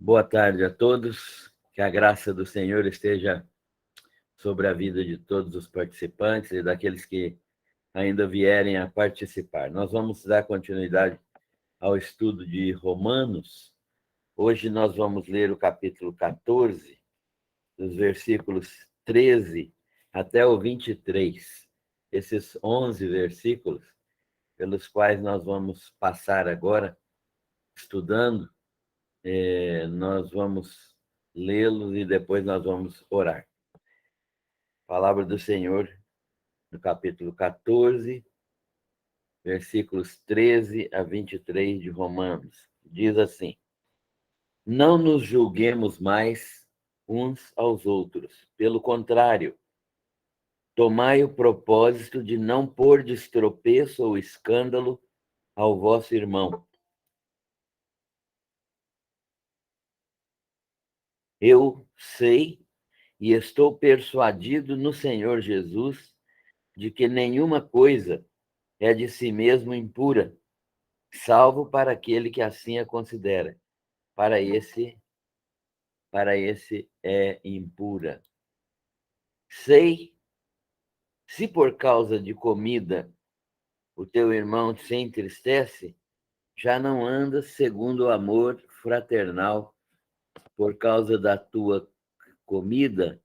Boa tarde a todos, que a graça do Senhor esteja sobre a vida de todos os participantes e daqueles que ainda vierem a participar. Nós vamos dar continuidade ao estudo de Romanos. Hoje nós vamos ler o capítulo 14, dos versículos 13 até o 23. Esses 11 versículos, pelos quais nós vamos passar agora estudando, nós vamos lê-los e depois nós vamos orar. Palavra do Senhor, no capítulo 14, versículos 13 a 23 de Romanos. Diz assim: Não nos julguemos mais uns aos outros. Pelo contrário, tomai o propósito de não pôr de tropeço ou escândalo ao vosso irmão. Eu sei e estou persuadido no Senhor Jesus de que nenhuma coisa é de si mesmo impura, salvo para aquele que assim a considera. Para esse é impura. Sei, se por causa de comida o teu irmão se entristece, já não andas segundo o amor fraternal. Por causa da tua comida,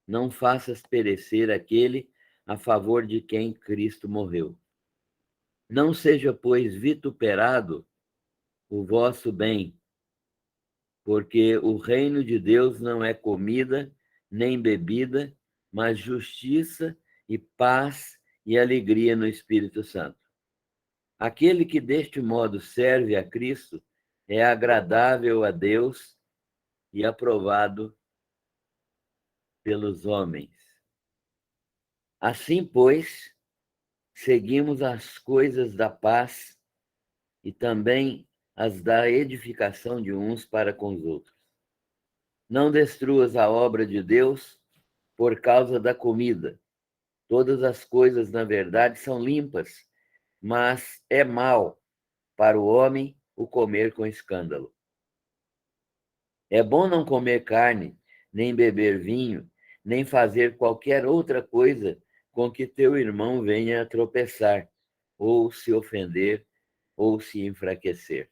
não faças perecer aquele a favor de quem Cristo morreu. Não seja, pois, vituperado o vosso bem, porque o reino de Deus não é comida nem bebida, mas justiça e paz e alegria no Espírito Santo. Aquele que deste modo serve a Cristo é agradável a Deus e aprovado pelos homens. Assim, pois, seguimos as coisas da paz e também as da edificação de uns para com os outros. Não destruas a obra de Deus por causa da comida. Todas as coisas, na verdade, são limpas, mas é mal para o homem o comer com escândalo. É bom não comer carne, nem beber vinho, nem fazer qualquer outra coisa com que teu irmão venha a tropeçar, ou se ofender, ou se enfraquecer.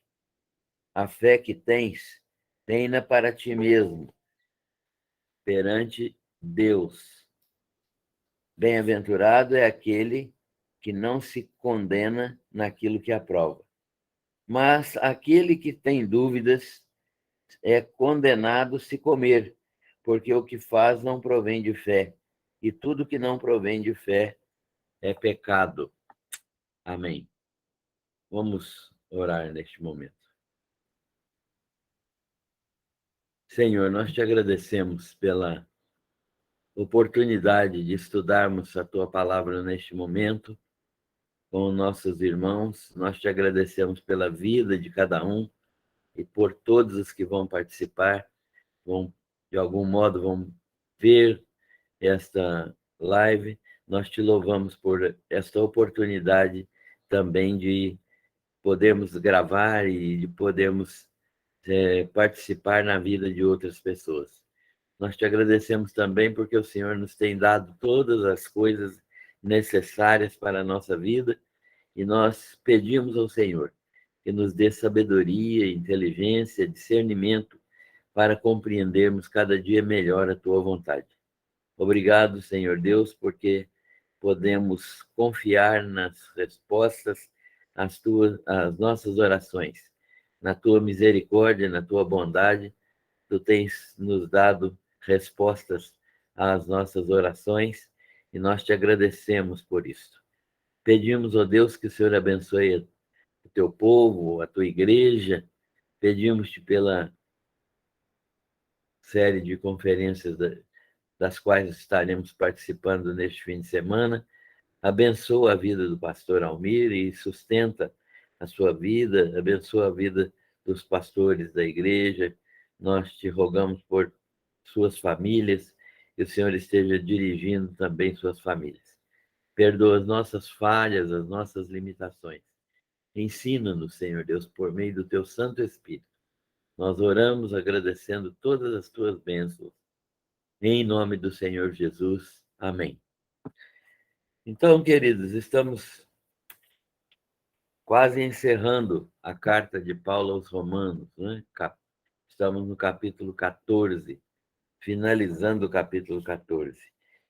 A fé que tens, tem-na para ti mesmo, perante Deus. Bem-aventurado é aquele que não se condena naquilo que aprova. Mas aquele que tem dúvidas é condenado se comer, porque o que faz não provém de fé, e tudo que não provém de fé é pecado. Amém. Vamos orar neste momento. Senhor, nós te agradecemos pela oportunidade de estudarmos a tua palavra neste momento com nossos irmãos. Nós te agradecemos pela vida de cada um e por todos os que vão participar, de algum modo vão ver esta live. Nós te louvamos por esta oportunidade também de podermos gravar e de podermos participar na vida de outras pessoas. Nós te agradecemos também porque o Senhor nos tem dado todas as coisas necessárias para a nossa vida e nós pedimos ao Senhor que nos dê sabedoria, inteligência, discernimento para compreendermos cada dia melhor a tua vontade. Obrigado, Senhor Deus, porque podemos confiar nas respostas às nossas orações. Na tua misericórdia, na tua bondade, tu tens nos dado respostas às nossas orações e nós te agradecemos por isso. Pedimos, ó Deus, que o Senhor abençoe o teu povo, a tua igreja. Pedimos-te pela série de conferências das quais estaremos participando neste fim de semana. Abençoa a vida do pastor Almir e sustenta a sua vida, abençoa a vida dos pastores da igreja. Nós te rogamos por suas famílias, que o Senhor esteja dirigindo também suas famílias. Perdoa as nossas falhas, as nossas limitações. Ensina-nos, Senhor Deus, por meio do teu Santo Espírito, Nós oramos agradecendo todas as tuas bênçãos. Em nome do Senhor Jesus. Amém. Então, queridos, estamos quase encerrando a carta de Paulo aos Romanos, né? Estamos no capítulo 14, finalizando o capítulo 14.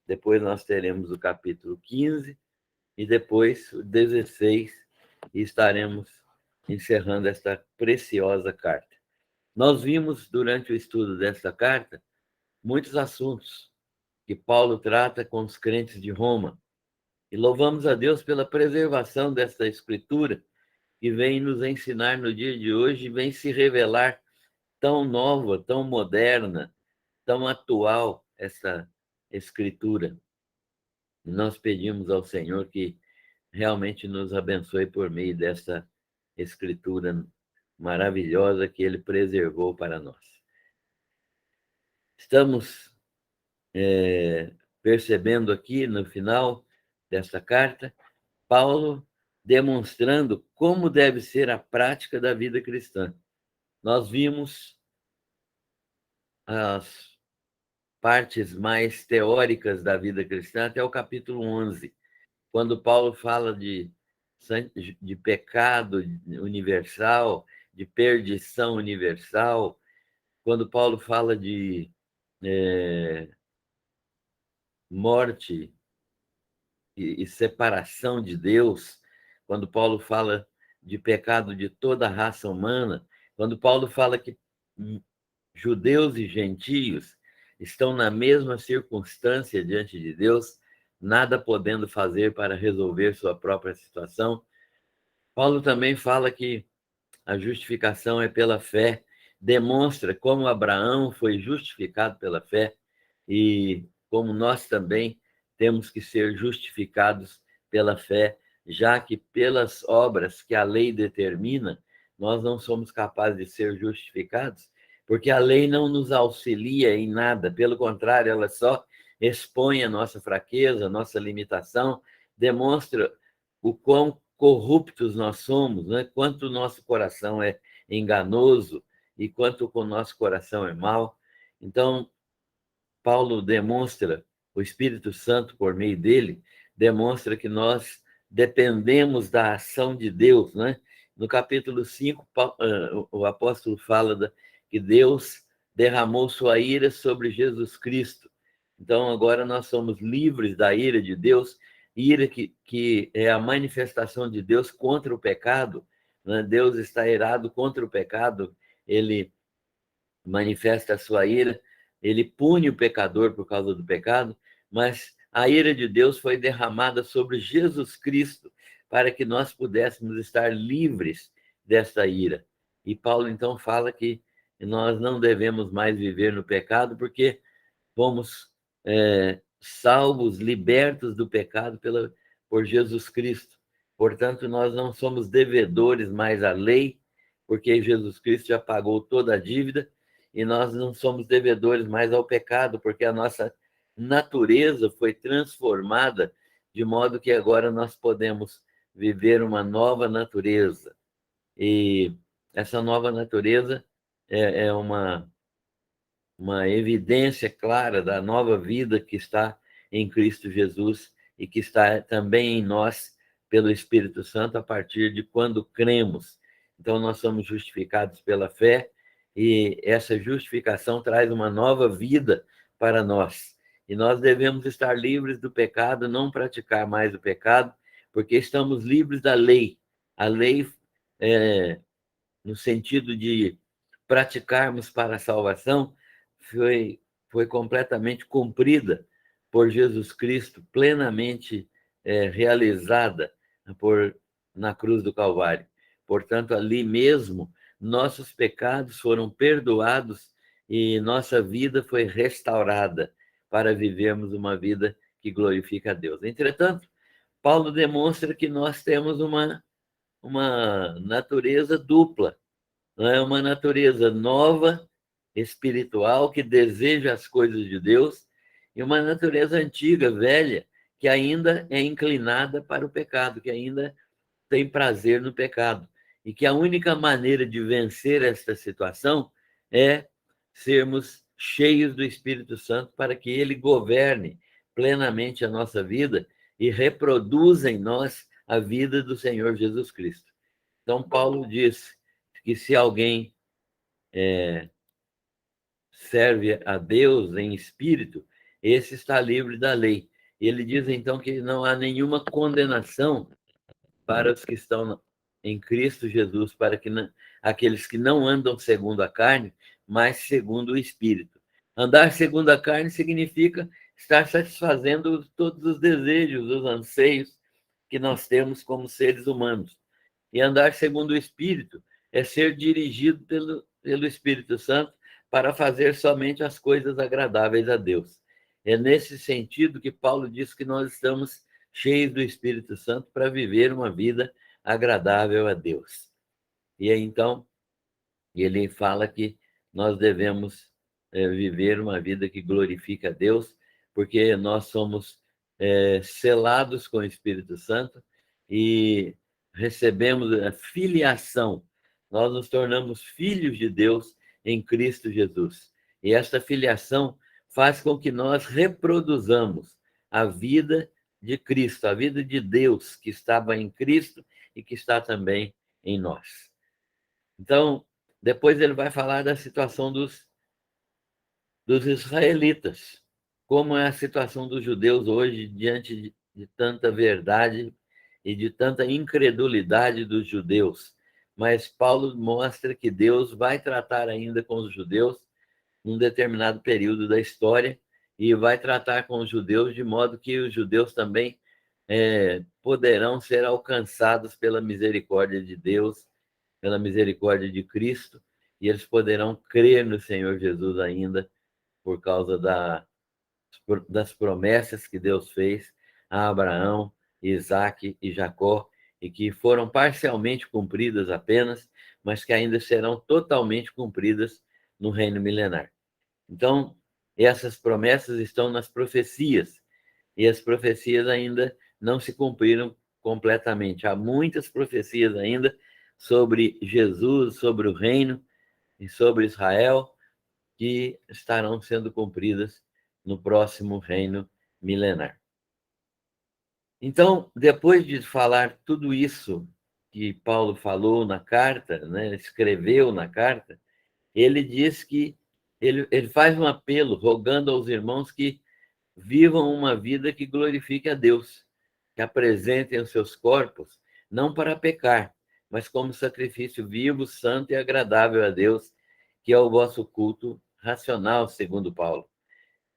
Depois nós teremos o capítulo 15 e depois o 16 e estaremos encerrando esta preciosa carta. Nós vimos durante o estudo desta carta muitos assuntos que Paulo trata com os crentes de Roma. E louvamos a Deus pela preservação desta escritura que vem nos ensinar no dia de hoje e vem se revelar tão nova, tão moderna, tão atual essa escritura. Nós pedimos ao Senhor que realmente nos abençoe por meio dessa escritura maravilhosa que Ele preservou para nós. Estamos percebendo aqui no final desta carta, Paulo demonstrando como deve ser a prática da vida cristã. Nós vimos as partes mais teóricas da vida cristã até o capítulo 11, quando Paulo fala de pecado universal, de perdição universal, quando Paulo fala de morte e separação de Deus, quando Paulo fala de pecado de toda a raça humana, quando Paulo fala que judeus e gentios estão na mesma circunstância diante de Deus, nada podendo fazer para resolver sua própria situação. Paulo também fala que a justificação é pela fé, demonstra como Abraão foi justificado pela fé e como nós também temos que ser justificados pela fé, já que pelas obras que a lei determina, nós não somos capazes de ser justificados, porque a lei não nos auxilia em nada, pelo contrário, ela só expõe a nossa fraqueza, a nossa limitação, demonstra o quão corruptos nós somos, né? Quanto o nosso coração é enganoso e quanto o nosso coração é mau. Então, Paulo demonstra, o Espírito Santo, por meio dele, demonstra que nós dependemos da ação de Deus, né? No capítulo 5, o apóstolo fala que Deus derramou sua ira sobre Jesus Cristo. Então, agora nós somos livres da ira de Deus, ira que é a manifestação de Deus contra o pecado, né? Deus está irado contra o pecado, ele manifesta a sua ira, ele pune o pecador por causa do pecado, mas a ira de Deus foi derramada sobre Jesus Cristo para que nós pudéssemos estar livres dessa ira. E Paulo então fala que nós não devemos mais viver no pecado porque fomos salvos, libertos do pecado por Jesus Cristo. Portanto, nós não somos devedores mais à lei, porque Jesus Cristo já pagou toda a dívida, e nós não somos devedores mais ao pecado, porque a nossa natureza foi transformada de modo que agora nós podemos viver uma nova natureza. E essa nova natureza é uma evidência clara da nova vida que está em Cristo Jesus e que está também em nós pelo Espírito Santo a partir de quando cremos. Então, nós somos justificados pela fé e essa justificação traz uma nova vida para nós. E nós devemos estar livres do pecado, não praticar mais o pecado, porque estamos livres da lei. A lei, no sentido de praticarmos para a salvação, foi completamente cumprida por Jesus Cristo, plenamente realizada na cruz do Calvário. Portanto, ali mesmo, nossos pecados foram perdoados e nossa vida foi restaurada para vivermos uma vida que glorifica a Deus. Entretanto, Paulo demonstra que nós temos uma natureza dupla, não é? Uma natureza nova, espiritual, que deseja as coisas de Deus, e uma natureza antiga, velha, que ainda é inclinada para o pecado, que ainda tem prazer no pecado. E que a única maneira de vencer esta situação é sermos cheios do Espírito Santo para que ele governe plenamente a nossa vida e reproduza em nós a vida do Senhor Jesus Cristo. Então, Paulo diz que se alguém serve a Deus em espírito, esse está livre da lei. Ele diz, então, que não há nenhuma condenação para os que estão em Cristo Jesus, para que aqueles que não andam segundo a carne, mas segundo o Espírito. Andar segundo a carne significa estar satisfazendo todos os desejos, os anseios que nós temos como seres humanos. E andar segundo o Espírito é ser dirigido pelo Espírito Santo para fazer somente as coisas agradáveis a Deus. É nesse sentido que Paulo diz que nós estamos cheios do Espírito Santo para viver uma vida agradável a Deus. E aí, então, ele fala que nós devemos viver uma vida que glorifica a Deus, porque nós somos selados com o Espírito Santo e recebemos a filiação. Nós nos tornamos filhos de Deus em Cristo Jesus. E esta filiação faz com que nós reproduzamos a vida de Cristo, a vida de Deus que estava em Cristo e que está também em nós. Então, depois ele vai falar da situação dos israelitas, como é a situação dos judeus hoje diante de tanta verdade e de tanta incredulidade dos judeus. Mas Paulo mostra que Deus vai tratar ainda com os judeus num determinado período da história e vai tratar com os judeus de modo que os judeus também poderão ser alcançados pela misericórdia de Deus, pela misericórdia de Cristo, e eles poderão crer no Senhor Jesus ainda por causa das promessas que Deus fez a Abraão, Isaque e Jacó, e que foram parcialmente cumpridas apenas, mas que ainda serão totalmente cumpridas no reino milenar. Então, essas promessas estão nas profecias, e as profecias ainda não se cumpriram completamente. Há muitas profecias ainda sobre Jesus, sobre o reino e sobre Israel, que estarão sendo cumpridas no próximo reino milenar. Então, depois de falar tudo isso que Paulo falou na carta, né, escreveu na carta, ele diz que ele faz um apelo rogando aos irmãos que vivam uma vida que glorifique a Deus, que apresentem os seus corpos, não para pecar, mas como sacrifício vivo, santo e agradável a Deus, que é o vosso culto racional, segundo Paulo.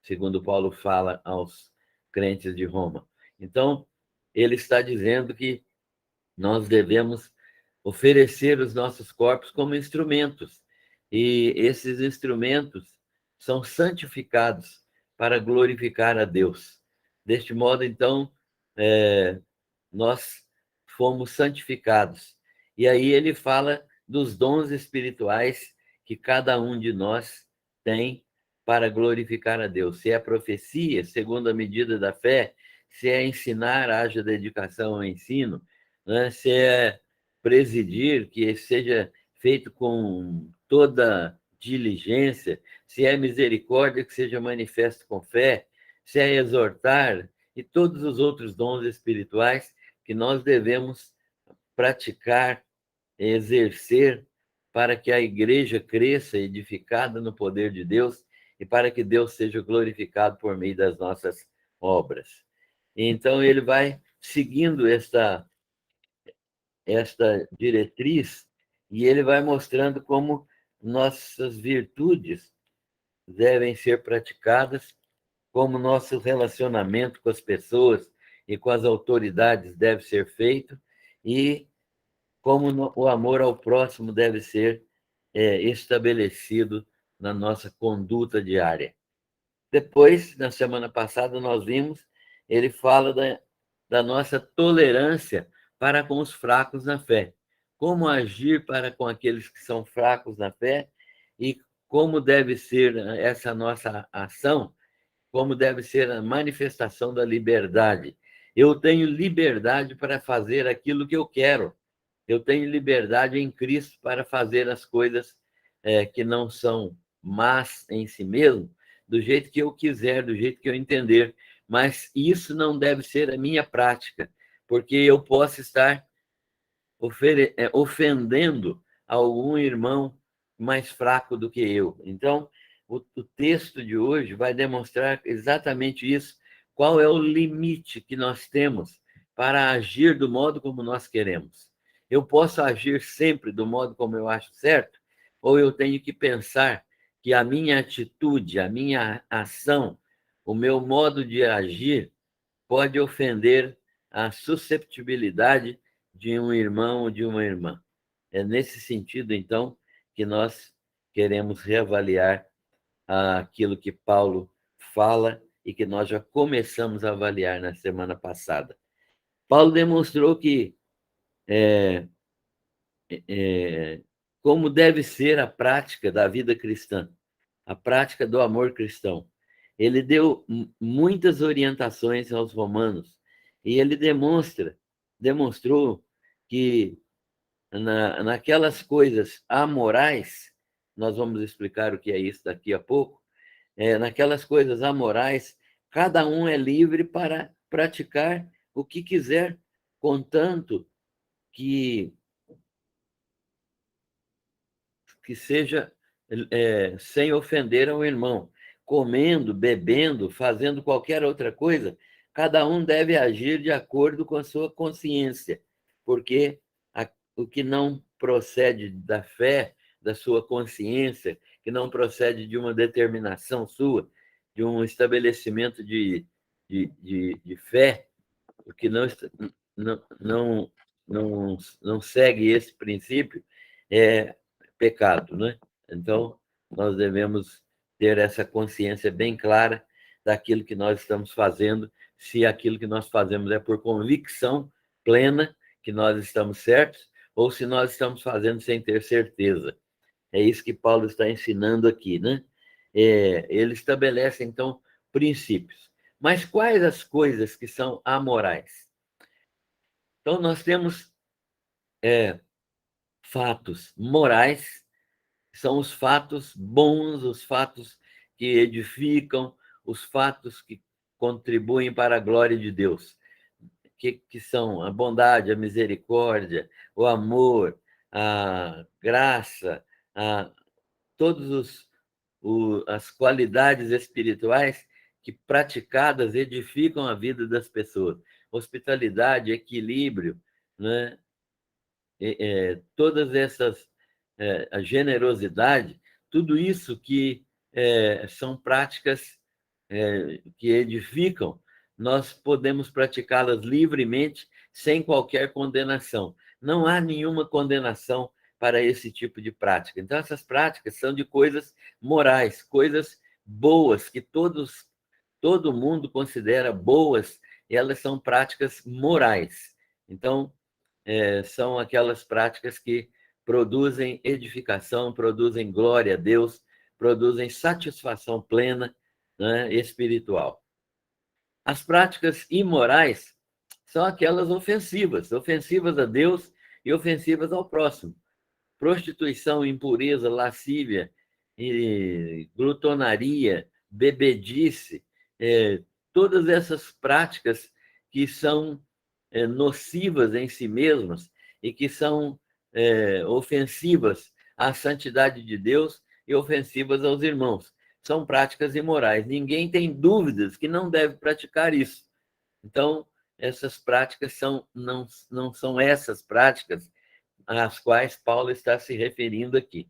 Segundo Paulo fala aos crentes de Roma. Então, ele está dizendo que nós devemos oferecer os nossos corpos como instrumentos, e esses instrumentos são santificados para glorificar a Deus. Deste modo, então, nós fomos santificados. E aí ele fala dos dons espirituais que cada um de nós tem para glorificar a Deus. Se é profecia, segundo a medida da fé, se é ensinar, haja dedicação ao ensino, né? Se é presidir, que seja feito com toda diligência, se é misericórdia, que seja manifesto com fé, se é exortar, e todos os outros dons espirituais que nós devemos praticar, exercer, para que a igreja cresça edificada no poder de Deus e para que Deus seja glorificado por meio das nossas obras. Então, ele vai seguindo esta diretriz e ele vai mostrando como nossas virtudes devem ser praticadas, como nosso relacionamento com as pessoas e com as autoridades deve ser feito e como o amor ao próximo deve ser estabelecido na nossa conduta diária. Depois, na semana passada, nós vimos, ele fala da nossa tolerância para com os fracos na fé. Como agir para com aqueles que são fracos na fé e como deve ser essa nossa ação, como deve ser a manifestação da liberdade. Eu tenho liberdade para fazer aquilo que eu quero. Eu tenho liberdade em Cristo para fazer as coisas que não são más em si mesmo, do jeito que eu quiser, do jeito que eu entender. Mas isso não deve ser a minha prática, porque eu posso estar ofendendo algum irmão mais fraco do que eu. Então, o texto de hoje vai demonstrar exatamente isso. Qual é o limite que nós temos para agir do modo como nós queremos? Eu posso agir sempre do modo como eu acho certo? Ou eu tenho que pensar que a minha atitude, a minha ação, o meu modo de agir pode ofender a susceptibilidade de um irmão ou de uma irmã? É nesse sentido, então, que nós queremos reavaliar aquilo que Paulo fala e que nós já começamos a avaliar na semana passada. Paulo demonstrou que como deve ser a prática da vida cristã, a prática do amor cristão. Ele deu muitas orientações aos romanos e ele demonstrou que naquelas coisas amorais, nós vamos explicar o que é isso daqui a pouco, naquelas coisas amorais, cada um é livre para praticar o que quiser, contanto que seja sem ofender ao irmão. Comendo, bebendo, fazendo qualquer outra coisa, cada um deve agir de acordo com a sua consciência, porque o que não procede da fé, da sua consciência, que não procede de uma determinação sua, de um estabelecimento de fé, o que não, não, não segue esse princípio é pecado, né? Então, nós devemos ter essa consciência bem clara daquilo que nós estamos fazendo, se aquilo que nós fazemos é por convicção plena que nós estamos certos, ou se nós estamos fazendo sem ter certeza. É isso que Paulo está ensinando aqui, né? Ele estabelece, então, princípios. Mas quais as coisas que são amorais? Então, nós temos fatos morais, são os fatos bons, os fatos que edificam, os fatos que contribuem para a glória de Deus, que são a bondade, a misericórdia, o amor, a graça, todas as qualidades espirituais que, praticadas, edificam a vida das pessoas. Hospitalidade, equilíbrio, né? Todas essas, a generosidade, tudo isso que são práticas que edificam, nós podemos praticá-las livremente, sem qualquer condenação. Não há nenhuma condenação para esse tipo de prática. Então, essas práticas são de coisas morais, coisas boas, que todo mundo considera boas, e elas são práticas morais. Então, são aquelas práticas que produzem edificação, produzem glória a Deus, produzem satisfação plena, né, espiritual. As práticas imorais são aquelas ofensivas, ofensivas a Deus e ofensivas ao próximo. Prostituição, impureza, lascívia, glutonaria, bebedice, todas essas práticas que são nocivas em si mesmas e que são ofensivas à santidade de Deus e ofensivas aos irmãos. São práticas imorais. Ninguém tem dúvidas que não deve praticar isso. Então, essas práticas não são essas práticas às quais Paulo está se referindo aqui.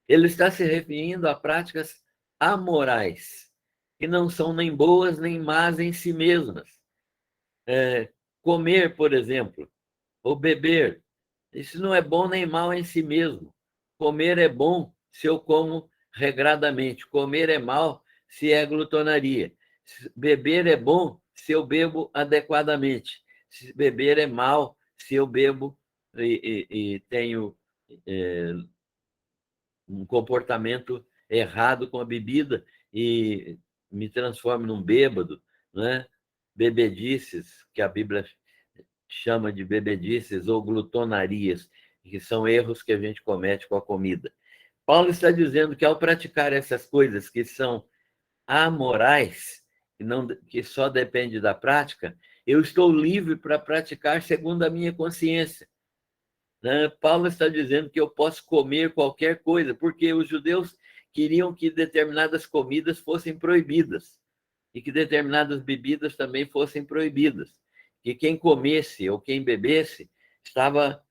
Ele está se referindo a práticas amorais, que não são nem boas nem más em si mesmas. Comer, por exemplo, ou beber, isso não é bom nem mal em si mesmo. Comer é bom se eu como regradamente. Comer é mal se é glutonaria. Beber é bom se eu bebo adequadamente. Beber é mal se eu bebo e tenho um comportamento errado com a bebida e me transformo num bêbado, né? Bebedices, que a Bíblia chama de bebedices ou glutonarias, que são erros que a gente comete com a comida. Paulo está dizendo que ao praticar essas coisas que são amorais, que só depende da prática, eu estou livre para praticar segundo a minha consciência. Né? Paulo está dizendo que eu posso comer qualquer coisa, porque os judeus queriam que determinadas comidas fossem proibidas e que determinadas bebidas também fossem proibidas. Que quem comesse ou quem bebesse estava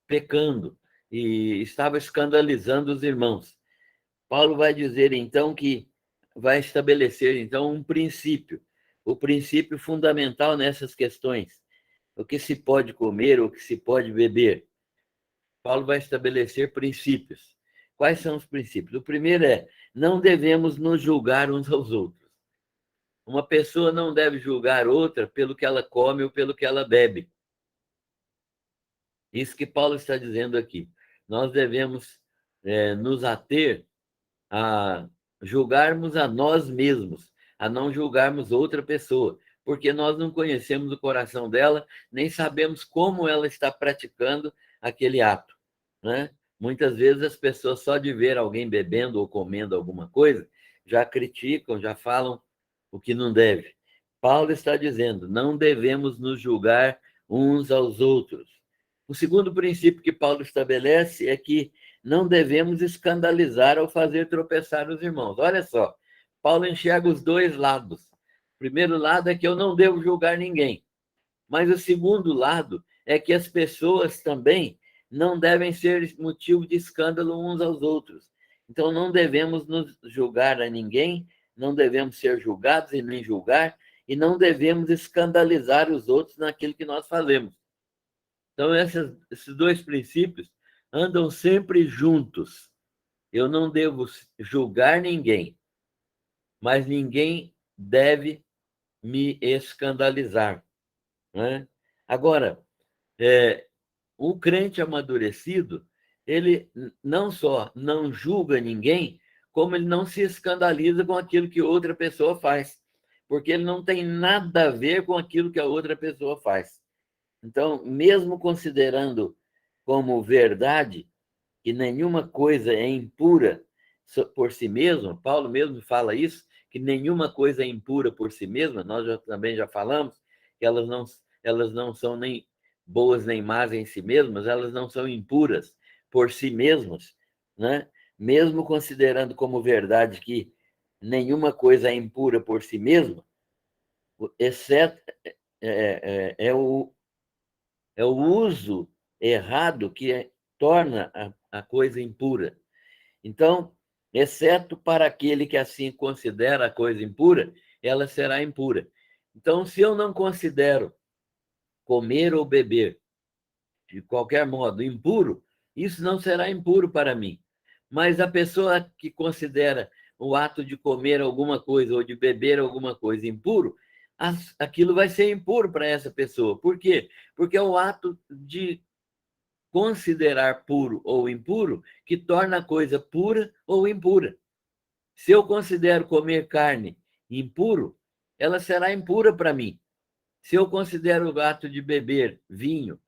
pecando e estava escandalizando os irmãos. Paulo vai dizer, então, que vai estabelecer, então, um princípio, o princípio fundamental nessas questões. O que se pode comer, o que se pode beber. Paulo vai estabelecer princípios. Quais são os princípios? O primeiro é: não devemos nos julgar uns aos outros. Uma pessoa não deve julgar outra pelo que ela come ou pelo que ela bebe. Isso que Paulo está dizendo aqui. Nós devemos nos ater a julgarmos a nós mesmos, a não julgarmos outra pessoa, porque nós não conhecemos o coração dela, nem sabemos como ela está praticando aquele ato, né? Muitas vezes as pessoas, só de ver alguém bebendo ou comendo alguma coisa, já criticam, já falam o que não deve. Paulo está dizendo, não devemos nos julgar uns aos outros. O segundo princípio que Paulo estabelece é que não devemos escandalizar ou fazer tropeçar os irmãos. Olha só, Paulo enxerga os dois lados. O primeiro lado é que eu não devo julgar ninguém. Mas o segundo lado é que as pessoas também não devem ser motivo de escândalo uns aos outros. Então, não devemos nos julgar a ninguém, não devemos ser julgados e nem julgar, e não devemos escandalizar os outros naquilo que nós fazemos. Então, esses dois princípios andam sempre juntos. Eu não devo julgar ninguém, mas ninguém deve me escandalizar. Né? Agora, o crente amadurecido, ele não só não julga ninguém, como ele não se escandaliza com aquilo que outra pessoa faz, porque ele não tem nada a ver com aquilo que a outra pessoa faz. Então, mesmo considerando como verdade que nenhuma coisa é impura por si mesma, Paulo mesmo fala isso, que nenhuma coisa é impura por si mesma, nós também já falamos que elas não são nem boas nem más em si mesmas, elas não são impuras por si mesmas, né? Mesmo considerando como verdade que nenhuma coisa é impura por si mesma, exceto é o uso errado que torna a coisa impura. Então, exceto para aquele que assim considera a coisa impura, ela será impura. Então, se eu não considero comer ou beber de qualquer modo impuro, isso não será impuro para mim. Mas a pessoa que considera o ato de comer alguma coisa ou de beber alguma coisa impuro, aquilo vai ser impuro para essa pessoa. Por quê? Porque é o ato de considerar puro ou impuro que torna a coisa pura ou impura. Se eu considero comer carne impuro, ela será impura para mim. Se eu considero o ato de beber vinho,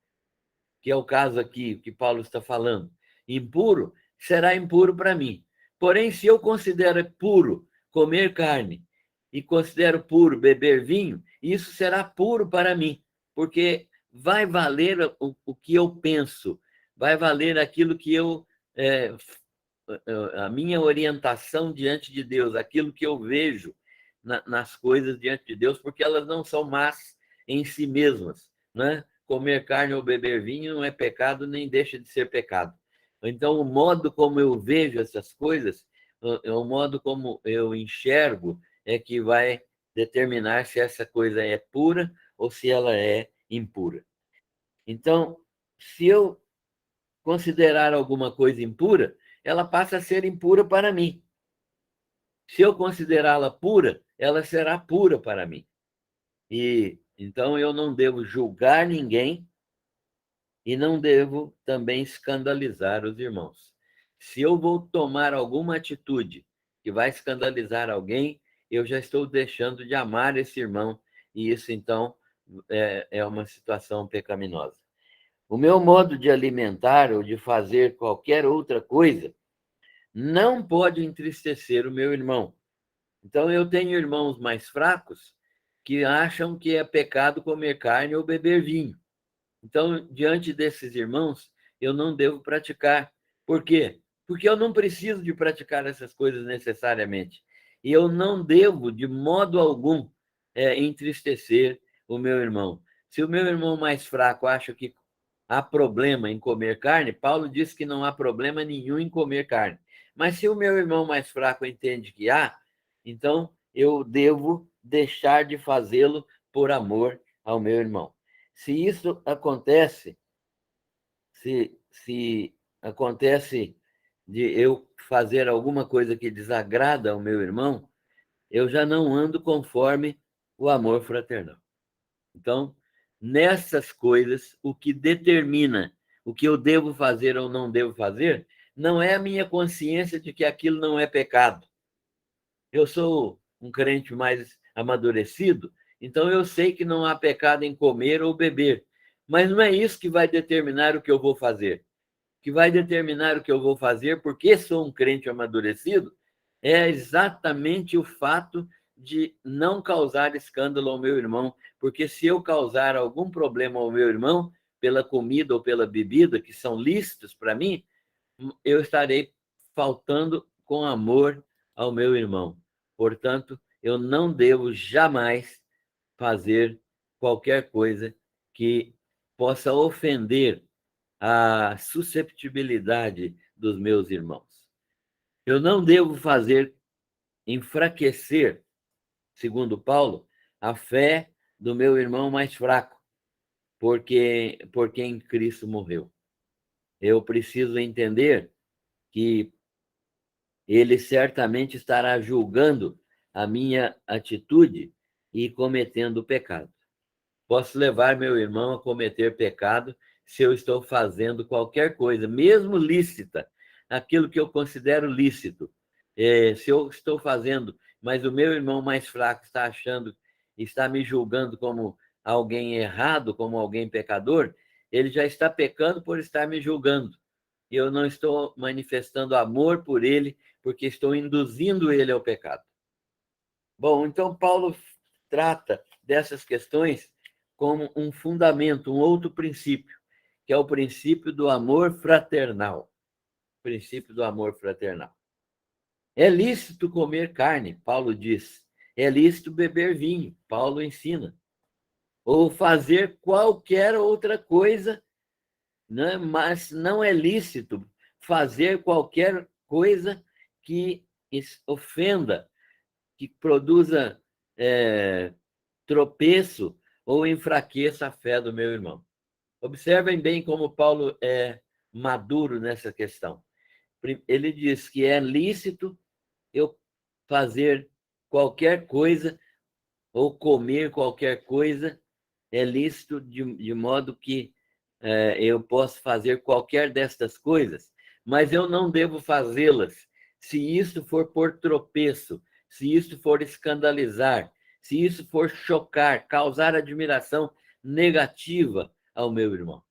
que é o caso aqui que Paulo está falando, impuro, será impuro para mim. Porém, se eu considero puro comer carne e considero puro beber vinho, isso será puro para mim, porque vai valer o que eu penso, vai valer aquilo que a minha orientação diante de Deus, aquilo que eu vejo nas coisas diante de Deus, porque elas não são más em si mesmas, né? Comer carne ou beber vinho não é pecado, nem deixa de ser pecado. Então, o modo como eu vejo essas coisas, o modo como eu enxergo, é que vai determinar se essa coisa é pura ou se ela é impura. Então, se eu considerar alguma coisa impura, ela passa a ser impura para mim. Se eu considerá-la pura, ela será pura para mim. E então eu não devo julgar ninguém e não devo também escandalizar os irmãos. Se eu vou tomar alguma atitude que vai escandalizar alguém, eu já estou deixando de amar esse irmão, e isso então é uma situação pecaminosa. O meu modo de alimentar ou de fazer qualquer outra coisa não pode entristecer o meu irmão. Então, eu tenho irmãos mais fracos que acham que é pecado comer carne ou beber vinho. Então, diante desses irmãos, eu não devo praticar. Por quê? Porque eu não preciso de praticar essas coisas necessariamente. E eu não devo, de modo algum, entristecer o meu irmão. Se o meu irmão mais fraco acha que há problema em comer carne, Paulo diz que não há problema nenhum em comer carne. Mas se o meu irmão mais fraco entende que há, então eu devo deixar de fazê-lo por amor ao meu irmão. Se isso acontece, se acontece de eu fazer alguma coisa que desagrada ao meu irmão, eu já não ando conforme o amor fraternal. Então, nessas coisas, o que determina o que eu devo fazer ou não devo fazer, não é a minha consciência de que aquilo não é pecado. Eu sou um crente mais amadurecido, então eu sei que não há pecado em comer ou beber. Mas não é isso que vai determinar o que eu vou fazer. O que vai determinar o que eu vou fazer, porque sou um crente amadurecido, é exatamente o fato de não causar escândalo ao meu irmão, porque se eu causar algum problema ao meu irmão, pela comida ou pela bebida, que são lícitos para mim, eu estarei faltando com amor ao meu irmão. Portanto, eu não devo jamais fazer qualquer coisa que possa ofender a susceptibilidade dos meus irmãos. Eu não devo fazer enfraquecer, segundo Paulo, a fé do meu irmão mais fraco, porque em Cristo morreu. Eu preciso entender que ele certamente estará julgando a minha atitude e cometendo pecado. Posso levar meu irmão a cometer pecado se eu estou fazendo qualquer coisa, mesmo lícita, aquilo que eu considero lícito. Se eu estou fazendo, mas o meu irmão mais fraco está achando, está me julgando como alguém errado, como alguém pecador, ele já está pecando por estar me julgando. E eu não estou manifestando amor por ele, porque estou induzindo ele ao pecado. Bom, então Paulo trata dessas questões como um fundamento, um outro princípio, que é o princípio do amor fraternal. O princípio do amor fraternal. É lícito comer carne, Paulo diz. É lícito beber vinho, Paulo ensina. Ou fazer qualquer outra coisa, né? Mas não é lícito fazer qualquer coisa que ofenda, que produza tropeço ou enfraqueça a fé do meu irmão. Observem bem como Paulo é maduro nessa questão. Ele diz que é lícito eu fazer qualquer coisa ou comer qualquer coisa, é lícito de modo que eu posso fazer qualquer destas coisas, mas eu não devo fazê-las se isso for por tropeço, se isso for escandalizar, se isso for chocar, causar admiração negativa ao meu irmão.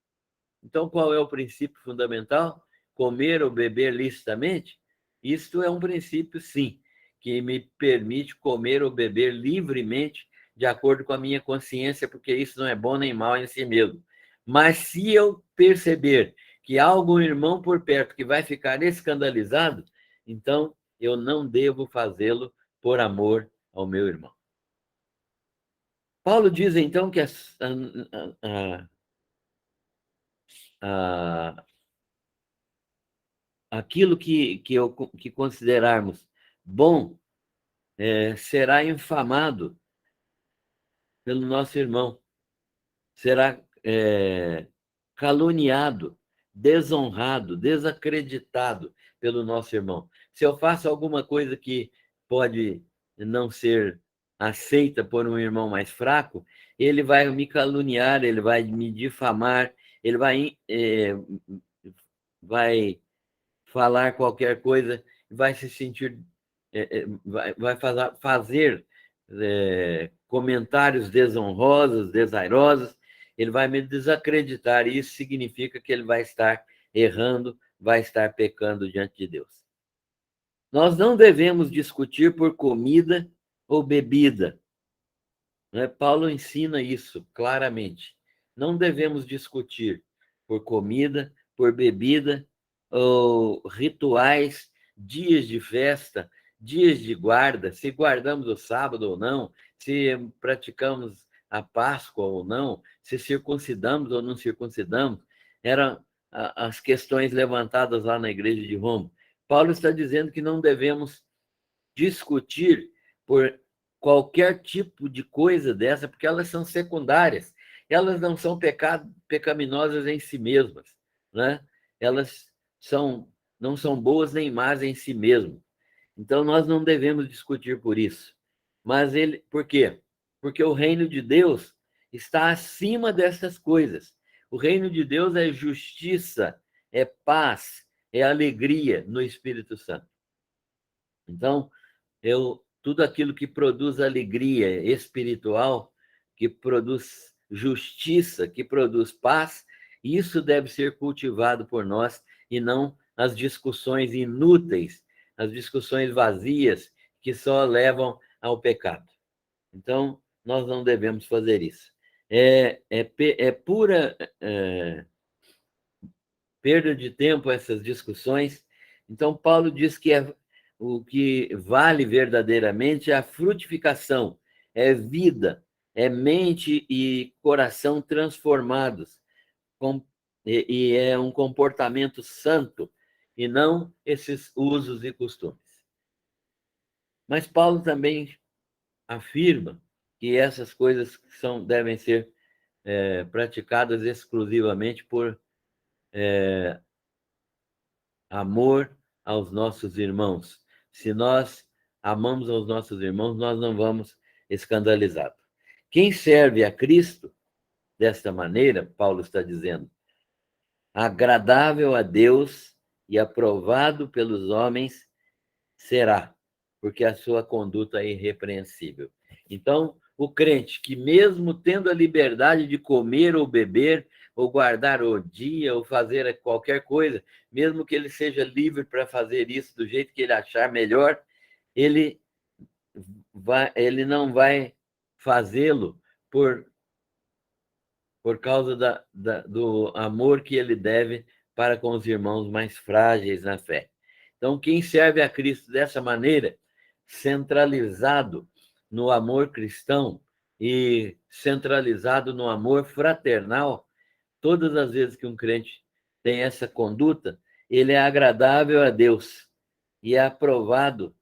Então, qual é o princípio fundamental? Comer ou beber licitamente? Isto é um princípio, sim, que me permite comer ou beber livremente, de acordo com a minha consciência, porque isso não é bom nem mal em si mesmo. Mas se eu perceber que há algum irmão por perto que vai ficar escandalizado, então eu não devo fazê-lo por amor ao meu irmão. Paulo diz, então, que aquilo que considerarmos bom será infamado pelo nosso irmão, será caluniado, desonrado, desacreditado pelo nosso irmão. Se eu faço alguma coisa que pode não ser aceita por um irmão mais fraco, ele vai me caluniar, ele vai me difamar, ele vai falar qualquer coisa, vai se sentir, vai fazer comentários desonrosos, desairosos, ele vai me desacreditar, e isso significa que ele vai estar errando, vai estar pecando diante de Deus. Nós não devemos discutir por comida ou bebida. Né? Paulo ensina isso claramente. Não devemos discutir por comida, por bebida, ou rituais, dias de festa, dias de guarda, se guardamos o sábado ou não, se praticamos a Páscoa ou não, se circuncidamos ou não circuncidamos. Eram as questões levantadas lá na igreja de Roma. Paulo está dizendo que não devemos discutir por qualquer tipo de coisa dessa, porque elas são secundárias, elas não são pecaminosas em si mesmas, né? Elas não são boas nem más em si mesmas. Então, nós não devemos discutir por isso. Mas por quê? Porque o reino de Deus está acima dessas coisas. O reino de Deus é justiça, é paz, é alegria no Espírito Santo. Então, tudo aquilo que produz alegria espiritual, que produz justiça, que produz paz, isso deve ser cultivado por nós e não as discussões inúteis, as discussões vazias que só levam ao pecado. Então, nós não devemos fazer isso. É pura perda de tempo essas discussões. Então, Paulo diz que o que vale verdadeiramente é a frutificação, é vida, é mente e coração transformados, e é um comportamento santo, e não esses usos e costumes. Mas Paulo também afirma que essas coisas devem ser praticadas exclusivamente por amor aos nossos irmãos. Se nós amamos aos nossos irmãos, nós não vamos escandalizá-los. Quem serve a Cristo desta maneira, Paulo está dizendo, agradável a Deus e aprovado pelos homens será, porque a sua conduta é irrepreensível. Então, o crente que, mesmo tendo a liberdade de comer ou beber, ou guardar o dia, ou fazer qualquer coisa, mesmo que ele seja livre para fazer isso do jeito que ele achar melhor, ele não vai fazê-lo por causa do amor que ele deve para com os irmãos mais frágeis na fé. Então, quem serve a Cristo dessa maneira, centralizado no amor cristão e centralizado no amor fraternal, todas as vezes que um crente tem essa conduta, ele é agradável a Deus e é aprovado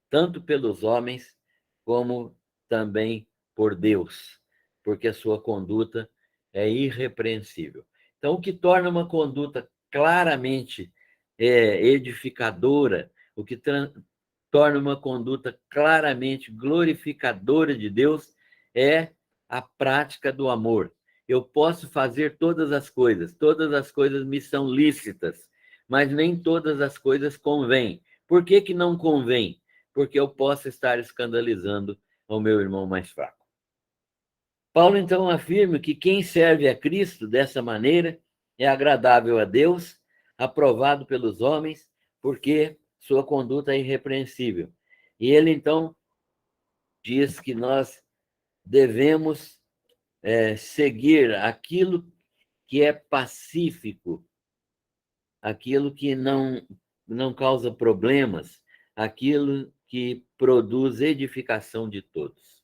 tanto pelos homens como também por Deus, porque a sua conduta é irrepreensível. Então, o que torna uma conduta claramente edificadora, o que torna uma conduta claramente glorificadora de Deus é a prática do amor. Eu posso fazer todas as coisas me são lícitas, mas nem todas as coisas convêm. Por que que não convém? Porque eu posso estar escandalizando ao meu irmão mais fraco. Paulo, então, afirma que quem serve a Cristo dessa maneira é agradável a Deus, aprovado pelos homens, porque sua conduta é irrepreensível. E ele, então, diz que nós devemos seguir aquilo que é pacífico, aquilo que não causa problemas, aquilo que produz edificação de todos.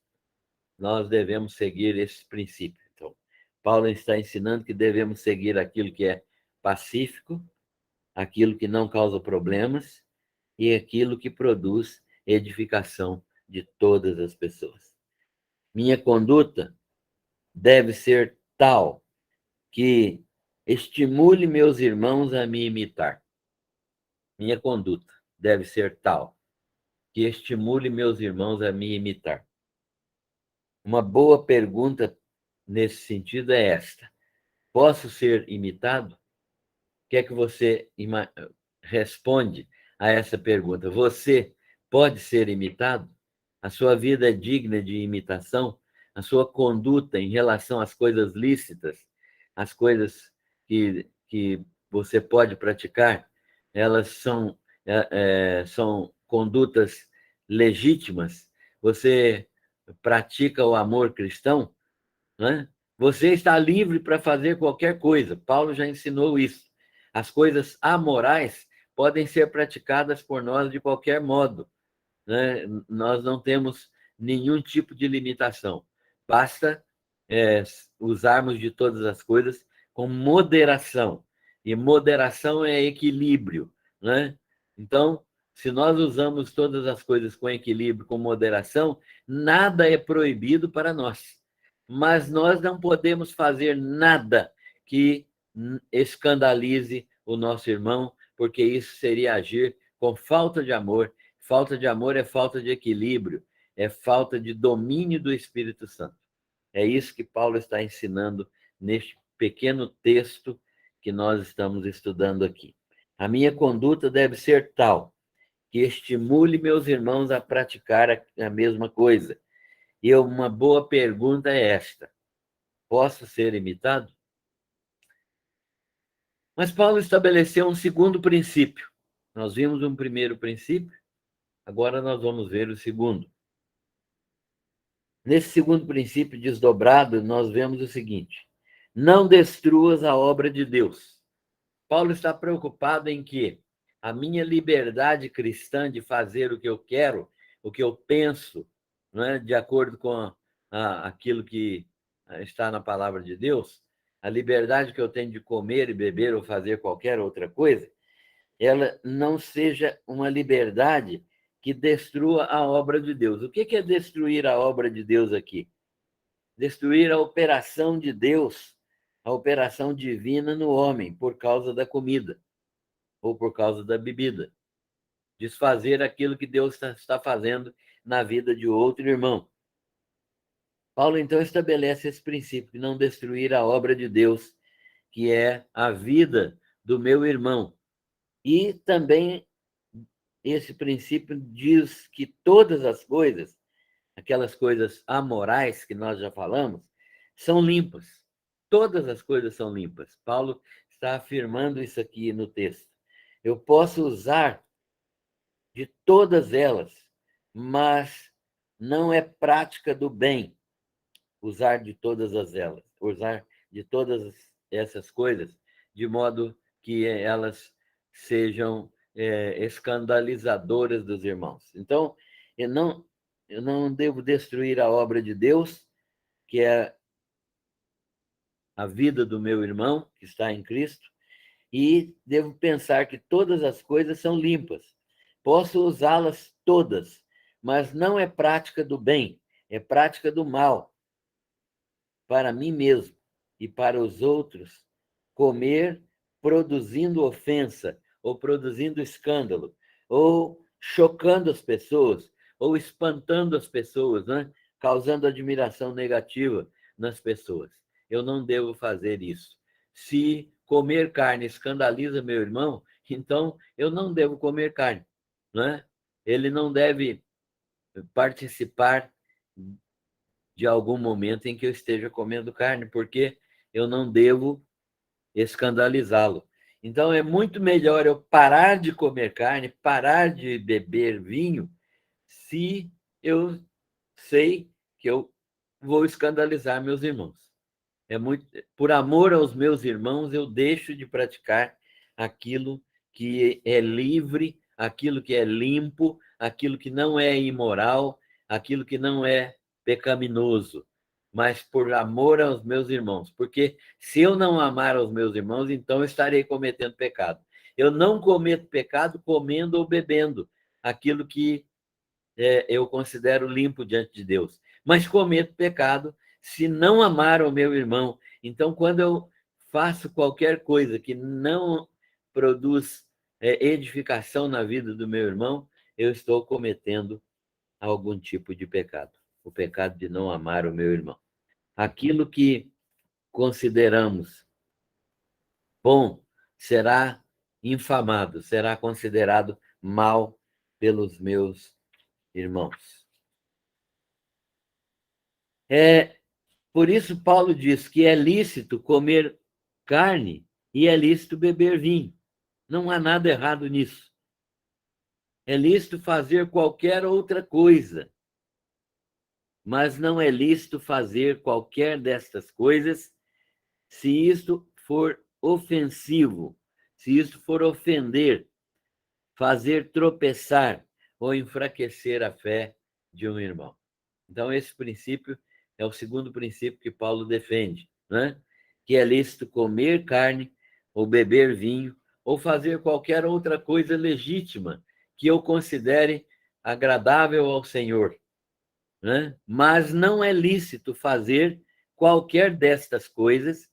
Nós devemos seguir esse princípio. Então, Paulo está ensinando que devemos seguir aquilo que é pacífico, aquilo que não causa problemas e aquilo que produz edificação de todas as pessoas. Minha conduta deve ser tal que estimule meus irmãos a me imitar. Minha conduta deve ser tal que estimule meus irmãos a me imitar. Uma boa pergunta nesse sentido é esta: posso ser imitado? O que é que você responde a essa pergunta? Você pode ser imitado? A sua vida é digna de imitação? a sua conduta em relação às coisas lícitas, as coisas que você pode praticar, elas são condutas legítimas, você pratica o amor cristão, né? Você está livre para fazer qualquer coisa. Paulo já ensinou isso. As coisas amorais podem ser praticadas por nós de qualquer modo, né? Nós não temos nenhum tipo de limitação. Basta usarmos de todas as coisas com moderação. E moderação é equilíbrio, né? Então, se nós usamos todas as coisas com equilíbrio, com moderação, nada é proibido para nós. Mas nós não podemos fazer nada que escandalize o nosso irmão, porque isso seria agir com falta de amor. Falta de amor é falta de equilíbrio, é falta de domínio do Espírito Santo. É isso que Paulo está ensinando neste pequeno texto que nós estamos estudando aqui. A minha conduta deve ser tal que estimule meus irmãos a praticar a mesma coisa. E uma boa pergunta é esta: posso ser imitado? Mas Paulo estabeleceu um segundo princípio. Nós vimos um primeiro princípio, agora nós vamos ver o segundo. Nesse segundo princípio desdobrado, nós vemos o seguinte: não destruas a obra de Deus. Paulo está preocupado em que a minha liberdade cristã de fazer o que eu quero, o que eu penso, né, de acordo com aquilo que está na palavra de Deus, a liberdade que eu tenho de comer e beber ou fazer qualquer outra coisa, ela não seja uma liberdade que destrua a obra de Deus. O que é destruir a obra de Deus aqui? Destruir a operação de Deus, a operação divina no homem, por causa da comida ou por causa da bebida. Desfazer aquilo que Deus está fazendo na vida de outro irmão. Paulo, então, estabelece esse princípio de não destruir a obra de Deus, que é a vida do meu irmão. E também esse princípio diz que todas as coisas, aquelas coisas amorais que nós já falamos, são limpas. Todas as coisas são limpas. Paulo está afirmando isso aqui no texto. Eu posso usar de todas elas, mas não é prática do bem usar de todas elas, usar de todas essas coisas, de modo que elas sejam escandalizadoras dos irmãos. Então, eu não devo destruir a obra de Deus, que é a vida do meu irmão, que está em Cristo, e devo pensar que todas as coisas são limpas. Posso usá-las todas, mas não é prática do bem, é prática do mal. Para mim mesmo e para os outros, comer produzindo ofensa, ou produzindo escândalo, ou chocando as pessoas, ou espantando as pessoas, né? Causando admiração negativa nas pessoas. Eu não devo fazer isso. Se comer carne escandaliza meu irmão, então eu não devo comer carne, né? Ele não deve participar de algum momento em que eu esteja comendo carne, porque eu não devo escandalizá-lo. Então, é muito melhor eu parar de comer carne, parar de beber vinho, se eu sei que eu vou escandalizar meus irmãos. Por amor aos meus irmãos, eu deixo de praticar aquilo que é livre, aquilo que é limpo, aquilo que não é imoral, aquilo que não é pecaminoso, mas por amor aos meus irmãos. Porque se eu não amar aos meus irmãos, então eu estarei cometendo pecado. Eu não cometo pecado comendo ou bebendo aquilo que eu considero limpo diante de Deus, mas cometo pecado se não amar o meu irmão. Então, quando eu faço qualquer coisa que não produz edificação na vida do meu irmão, eu estou cometendo algum tipo de pecado, o pecado de não amar o meu irmão. Aquilo que consideramos bom será infamado, será considerado mal pelos meus irmãos. Por isso, Paulo diz que é lícito comer carne e é lícito beber vinho. Não há nada errado nisso. É lícito fazer qualquer outra coisa, mas não é lícito fazer qualquer destas coisas se isto for ofensivo, se isto for ofender, fazer tropeçar ou enfraquecer a fé de um irmão. Então, esse princípio é o segundo princípio que Paulo defende, né? Que é lícito comer carne ou beber vinho ou fazer qualquer outra coisa legítima que eu considere agradável ao Senhor, né? Mas não é lícito fazer qualquer destas coisas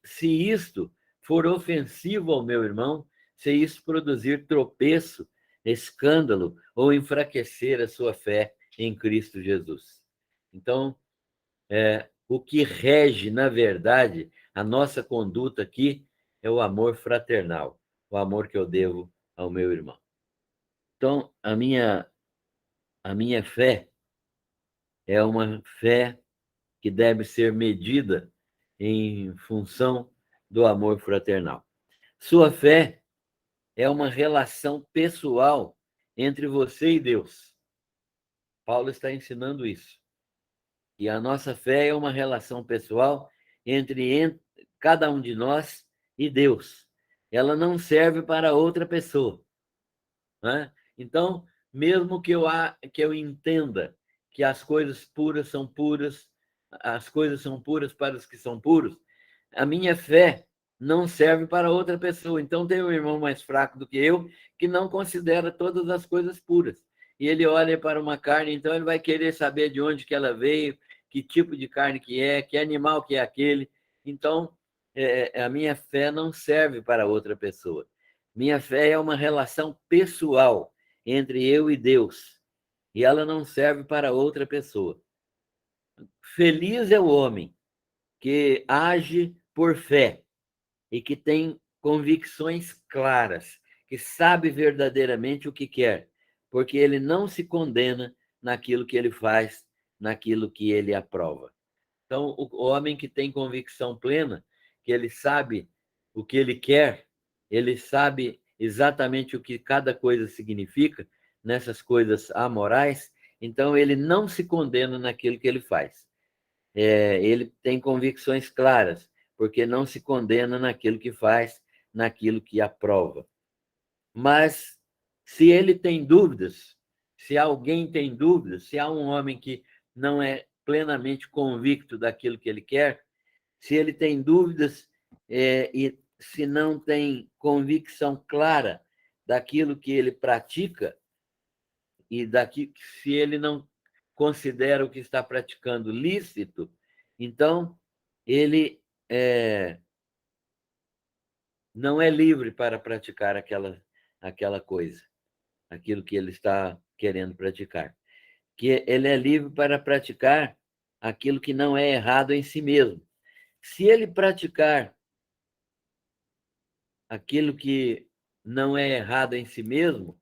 se isto for ofensivo ao meu irmão, se isso produzir tropeço, escândalo ou enfraquecer a sua fé em Cristo Jesus. Então, o que rege, na verdade, a nossa conduta aqui é o amor fraternal, o amor que eu devo ao meu irmão. Então, a minha fé é uma fé que deve ser medida em função do amor fraternal. Sua fé é uma relação pessoal entre você e Deus. Paulo está ensinando isso. E a nossa fé é uma relação pessoal entre cada um de nós e Deus. Ela não serve para outra pessoa, né? Então, mesmo que eu entenda que as coisas puras são puras, as coisas são puras para os que são puros, a minha fé não serve para outra pessoa. Então, tem um irmão mais fraco do que eu que não considera todas as coisas puras. E ele olha para uma carne, então ele vai querer saber de onde que ela veio, que tipo de carne que animal que é aquele. Então, a minha fé não serve para outra pessoa. Minha fé é uma relação pessoal entre eu e Deus, e ela não serve para outra pessoa. Feliz é o homem que age por fé e que tem convicções claras, que sabe verdadeiramente o que quer, porque ele não se condena naquilo que ele faz, naquilo que ele aprova. Então, o homem que tem convicção plena, que ele sabe o que ele quer, ele sabe exatamente o que cada coisa significa, nessas coisas amorais, então ele não se condena naquilo que ele faz. Ele tem convicções claras, porque não se condena naquilo que faz, naquilo que aprova. Mas se ele tem dúvidas, se alguém tem dúvidas, se há um homem que não é plenamente convicto daquilo que ele quer, se ele tem dúvidas e se não tem convicção clara daquilo que ele pratica e se ele não considera o que está praticando lícito, então ele não é livre para praticar aquela coisa, aquilo que ele está querendo praticar. Que ele é livre para praticar aquilo que não é errado em si mesmo. Se ele praticar aquilo que não é errado em si mesmo,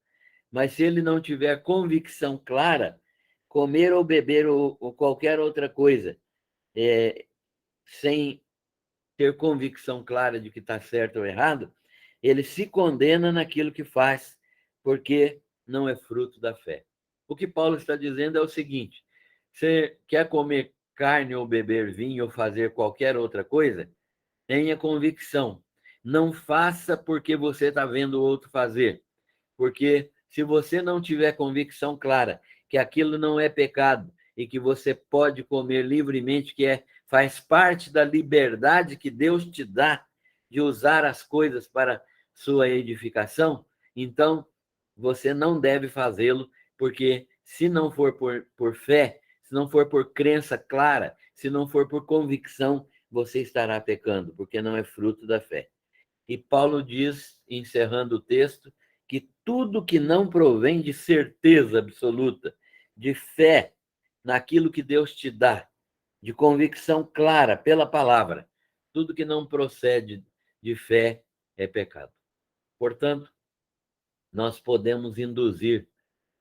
mas se ele não tiver convicção clara, comer ou beber ou qualquer outra coisa, sem ter convicção clara de que está certo ou errado, ele se condena naquilo que faz, porque não é fruto da fé. O que Paulo está dizendo é o seguinte: você quer comer carne ou beber vinho ou fazer qualquer outra coisa? Tenha convicção. Não faça porque você está vendo o outro fazer. Porque se você não tiver convicção clara que aquilo não é pecado e que você pode comer livremente, faz parte da liberdade que Deus te dá de usar as coisas para sua edificação, então você não deve fazê-lo, porque se não for por fé, se não for por crença clara, se não for por convicção, você estará pecando, porque não é fruto da fé. E Paulo diz, encerrando o texto, que tudo que não provém de certeza absoluta, de fé naquilo que Deus te dá, de convicção clara pela palavra, tudo que não procede de fé é pecado. Portanto, nós podemos induzir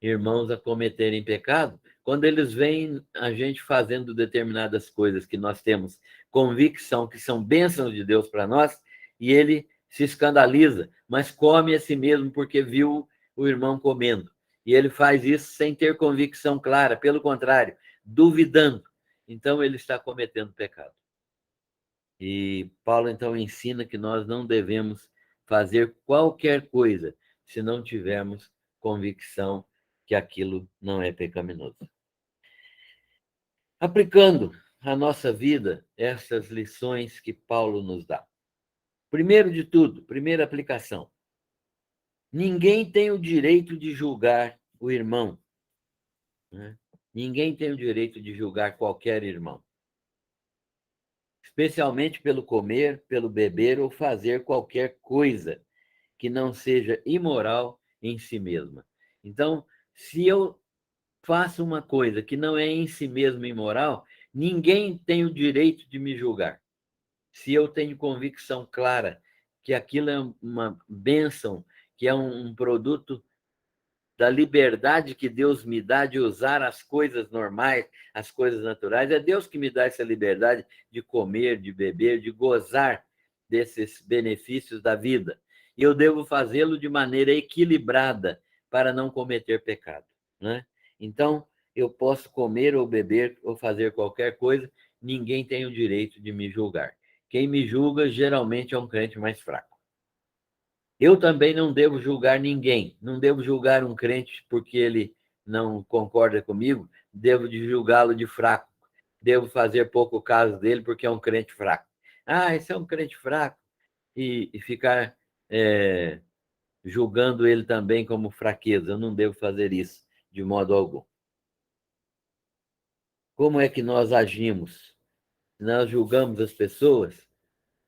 irmãos a cometerem pecado quando eles veem a gente fazendo determinadas coisas que nós temos convicção que são bênçãos de Deus para nós, e ele se escandaliza, mas come a si mesmo porque viu o irmão comendo. E ele faz isso sem ter convicção clara, pelo contrário, duvidando. Então ele está cometendo pecado. E Paulo então ensina que nós não devemos fazer qualquer coisa se não tivermos convicção que aquilo não é pecaminoso. Aplicando à nossa vida essas lições que Paulo nos dá. Primeiro de tudo, primeira aplicação: ninguém tem o direito de julgar o irmão, né? Ninguém tem o direito de julgar qualquer irmão, especialmente pelo comer, pelo beber ou fazer qualquer coisa que não seja imoral em si mesma. Então, se eu faço uma coisa que não é em si mesma imoral, ninguém tem o direito de me julgar. Se eu tenho convicção clara que aquilo é uma bênção, que é um produto da liberdade que Deus me dá de usar as coisas normais, as coisas naturais, é Deus que me dá essa liberdade de comer, de beber, de gozar desses benefícios da vida. E eu devo fazê-lo de maneira equilibrada para não cometer pecado, né? Então, eu posso comer ou beber ou fazer qualquer coisa, ninguém tem o direito de me julgar. Quem me julga geralmente é um crente mais fraco. Eu também não devo julgar ninguém, não devo julgar um crente porque ele não concorda comigo, devo de julgá-lo de fraco, devo fazer pouco caso dele porque é um crente fraco. Ah, esse é um crente fraco, e ficar julgando ele também como fraqueza. Eu não devo fazer isso de modo algum. Como é que nós agimos? Nós julgamos as pessoas.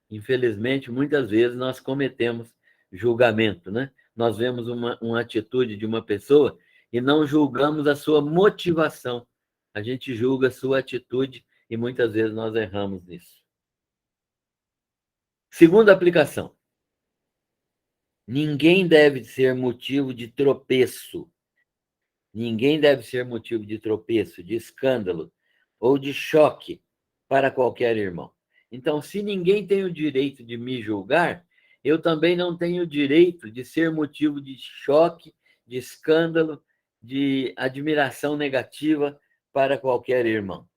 Infelizmente, muitas vezes nós cometemos julgamento, né? Nós vemos uma atitude de uma pessoa e não julgamos a sua motivação. A gente julga a sua atitude e muitas vezes nós erramos nisso. Segunda aplicação: ninguém deve ser motivo de tropeço. Ninguém deve ser motivo de tropeço, de escândalo ou de choque para qualquer irmão. Então, se ninguém tem o direito de me julgar, eu também não tenho o direito de ser motivo de choque, de escândalo, de admiração negativa para qualquer irmão.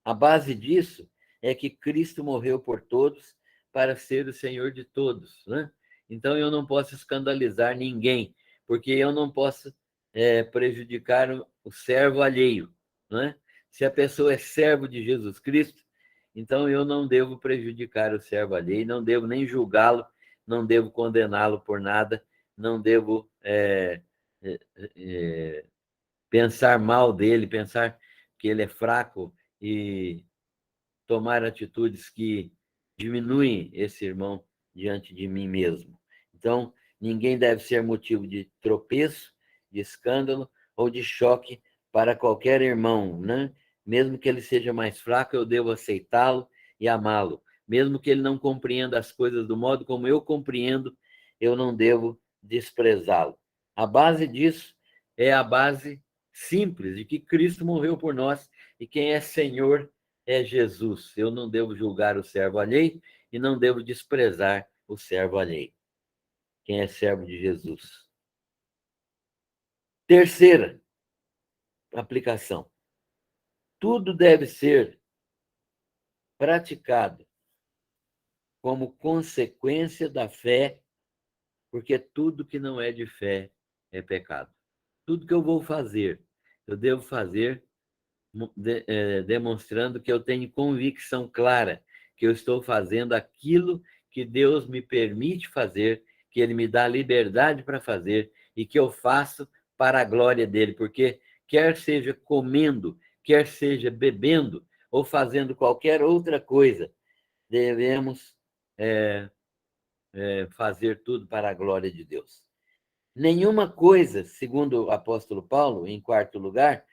A base disso é que Cristo morreu por todos para ser o Senhor de todos, né? Então eu não posso escandalizar ninguém, porque eu não posso prejudicar o servo alheio, né? Se a pessoa é servo de Jesus Cristo, então eu não devo prejudicar o servo alheio, não devo nem julgá-lo, não devo condená-lo por nada, não devo pensar mal dele, pensar que ele é fraco e tomar atitudes que diminuem esse irmão diante de mim mesmo. Então, ninguém deve ser motivo de tropeço, de escândalo ou de choque para qualquer irmão, né? Mesmo que ele seja mais fraco, eu devo aceitá-lo e amá-lo. Mesmo que ele não compreenda as coisas do modo como eu compreendo, eu não devo desprezá-lo. A base disso é a base simples de que Cristo morreu por nós e quem é Senhor é Jesus. Eu não devo julgar o servo alheio e não devo desprezar o servo alheio. Quem é servo de Jesus. Terceira aplicação: tudo deve ser praticado como consequência da fé, porque tudo que não é de fé é pecado. Tudo que eu vou fazer, eu devo fazer demonstrando que eu tenho convicção clara que eu estou fazendo aquilo que Deus me permite fazer, que Ele me dá liberdade para fazer e que eu faço para a glória dele, porque quer seja comendo, quer seja bebendo ou fazendo qualquer outra coisa, devemos fazer tudo para a glória de Deus. Nenhuma coisa, segundo o apóstolo Paulo, em quarto lugar,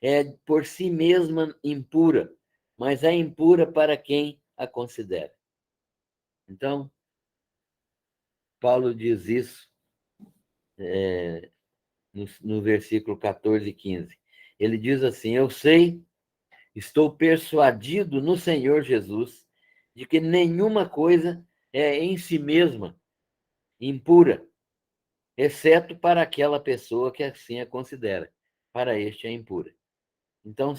é por si mesma impura, mas é impura para quem a considera. Então, Paulo diz isso no versículo 14 e 15. Ele diz assim: eu sei, estou persuadido no Senhor Jesus de que nenhuma coisa é em si mesma impura, exceto para aquela pessoa que assim a considera. Para este é impura. Então,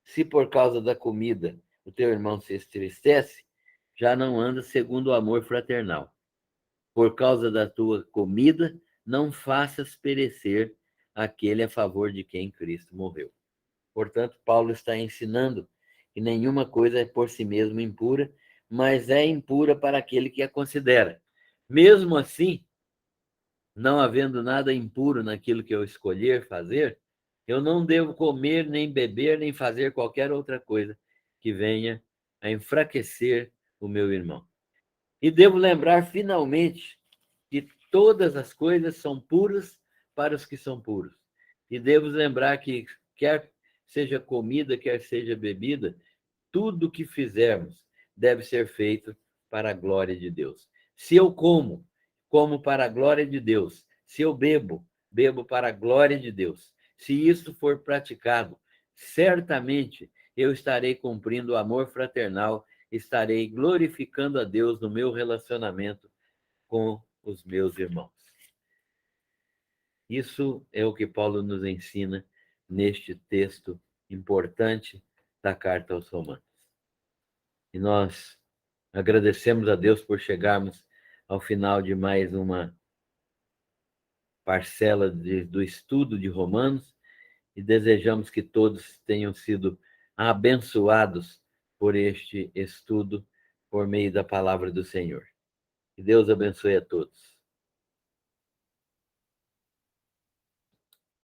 se por causa da comida o teu irmão se entristece, já não anda segundo o amor fraternal. Por causa da tua comida, não faças perecer aquele a favor de quem Cristo morreu. Portanto, Paulo está ensinando que nenhuma coisa é por si mesma impura, mas é impura para aquele que a considera. Mesmo assim, não havendo nada impuro naquilo que eu escolher fazer, eu não devo comer, nem beber, nem fazer qualquer outra coisa que venha a enfraquecer o meu irmão. E devo lembrar, finalmente, que todas as coisas são puras para os que são puros. E devo lembrar que, quer seja comida, quer seja bebida, tudo que fizermos deve ser feito para a glória de Deus. Se eu como, como para a glória de Deus. Se eu bebo, bebo para a glória de Deus. Se isso for praticado, certamente eu estarei cumprindo o amor fraternal, estarei glorificando a Deus no meu relacionamento com os meus irmãos. Isso é o que Paulo nos ensina neste texto importante da carta aos Romanos. E nós agradecemos a Deus por chegarmos ao final de mais uma parcela do estudo de Romanos e desejamos que todos tenham sido abençoados por este estudo por meio da palavra do Senhor. Que Deus abençoe a todos.